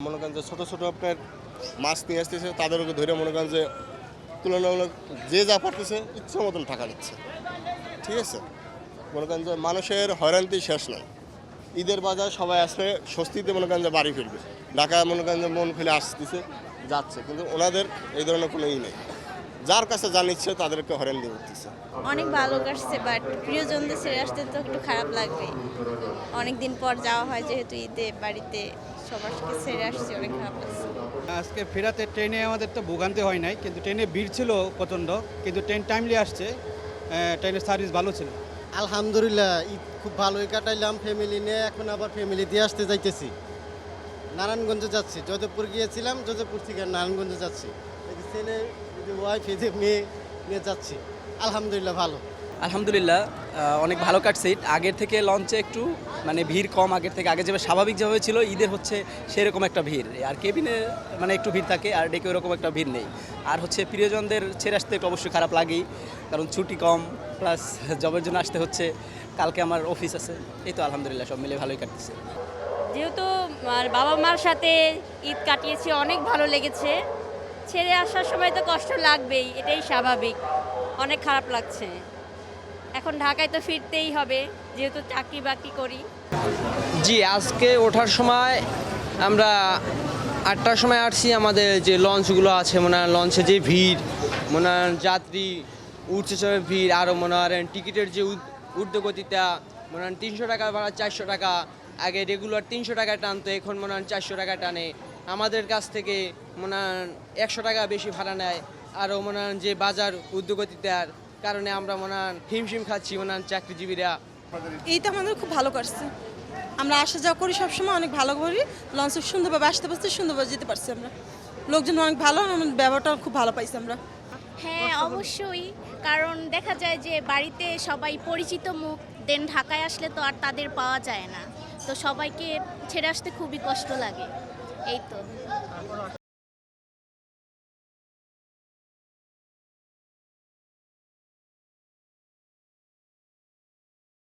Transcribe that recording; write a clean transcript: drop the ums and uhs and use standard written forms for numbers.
মনে করেন যে ছোটো ছোটো আপনার মাছ নিয়ে আসতেছে তাদেরকে ধরে মনে করেন যে তুলনামূলক যে যা পারতেছে ইচ্ছা মতন টাকা নিচ্ছে। ঠিক আছে, মনে করেন যে মানুষের হয়রানিতে শেষ নাই। ঈদের বাজার সবাই আসলে স্বস্তিতে মনে করেন যে বাড়ি ফিরবে, ঢাকা মনে করেন যে মন খুলে আসতেছে যাচ্ছে, কিন্তু ওনাদের এই ধরনের কোনো নেই। যার কাছে যা নিচ্ছে তাদেরকে হয়রান দিয়ে উঠতেছে। অনেক ভালো কাটছে, বাট প্রিয়জনদের ছেড়ে আসতে তো একটু খারাপ লাগবে। অনেক দিন পর যাওয়া হয় যেহেতু ঈদে বাড়িতে, সবার সাথে ছেড়ে আসছে, অনেক খারাপ লাগছে। আজকে ফেরাতে ট্রেনে আমাদের তো ভোগান্তি হয় নাই, কিন্তু ট্রেনে ভিড় ছিল প্রচণ্ড, কিন্তু ট্রেন টাইমলি আসছে। ট্রেনের সার্ভিস ভালো ছিল। আলহামদুলিল্লাহ, ঈদ খুব ভালোই কাটাইলাম ফ্যামিলি নিয়ে। এখন আবার ফ্যামিলি দিয়ে আসতে যাইতেছি, নারায়ণগঞ্জে যাচ্ছি। যোধপুর গিয়েছিলাম, যোধপুর থেকে নারায়ণগঞ্জে যাচ্ছি। ছেলে ওয়াইফ এদের মেয়ে নিয়ে যাচ্ছি। আলহামদুলিল্লাহ ভালো। আলহামদুলিল্লাহ অনেক ভালো কাটছে। আগের থেকে লঞ্চে একটু মানে ভিড় কম, আগের থেকে আগে যেভাবে স্বাভাবিক যেভাবে ছিল ঈদের হচ্ছে সেরকম একটা ভিড়। আর কেবিনে মানে একটু ভিড় থাকে, আর ডেকে ওরকম একটা ভিড় নেই। আর হচ্ছে প্রিয়জনদের ছেড়ে আসতে একটু অবশ্যই খারাপ লাগেই, কারণ ছুটি কম, প্লাস জবের জন্য আসতে হচ্ছে। কালকে আমার অফিস আছে। এই তো আলহামদুলিল্লাহ সব মিলে ভালোই কাটতেছে। যেহেতু বাবা মার সাথে ঈদ কাটিয়েছি, অনেক ভালো লেগেছে। ছেড়ে আসার সময় তো কষ্ট লাগবেই, এটাই স্বাভাবিক। অনেক খারাপ লাগছে। এখন ঢাকায় তো ফিরতেই হবে, যেহেতু চাকরি বাকরি করি। জি, আজকে ওঠার সময় আমরা 8টার সময় আসছি। আমাদের যে লঞ্চগুলো আছে, মনে হয় লঞ্চে যে ভিড়, মনে হয় যাত্রী উঠছে চড়ে ভিড়, আরও মনে হয় টিকিটের যে ঊর্ধ্বগতিটা, মনে হয় 300 টাকা ভাড়া 400 টাকা। আগে রেগুলার 300 টাকায় টানতো, এখন মনে হয় 400 টাকা টানে। আমাদের কাছ থেকে মনে হয় 100 টাকা বেশি ভাড়া নেয়। আরও মনে হয় যে বাজার ঊর্ধ্বগতিটার কারণে আমরা মনে হয় হিমশিম খাচ্ছি, মনে হয় চাকরিজীবীরা। এইটা আমাদের খুব ভালো করছে। আমরা আসা যাওয়া করি সবসময়, অনেক ভালো করি। লঞ্চে সুন্দরভাবে আসতে পারছি, সুন্দরভাবে যেতে পারছি আমরা। লোকজন অনেক ভালো, আমাদের ব্যবহারটা খুব ভালো পাইছি আমরা। হ্যাঁ, অবশ্যই। কারণ দেখা যায় যে বাড়িতে সবাই পরিচিত মুখ, দেন ঢাকায় আসলে তো আর তাদের পাওয়া যায় না। তো সবাইকে ছেড়ে আসতে খুবই কষ্ট লাগে। এই তো।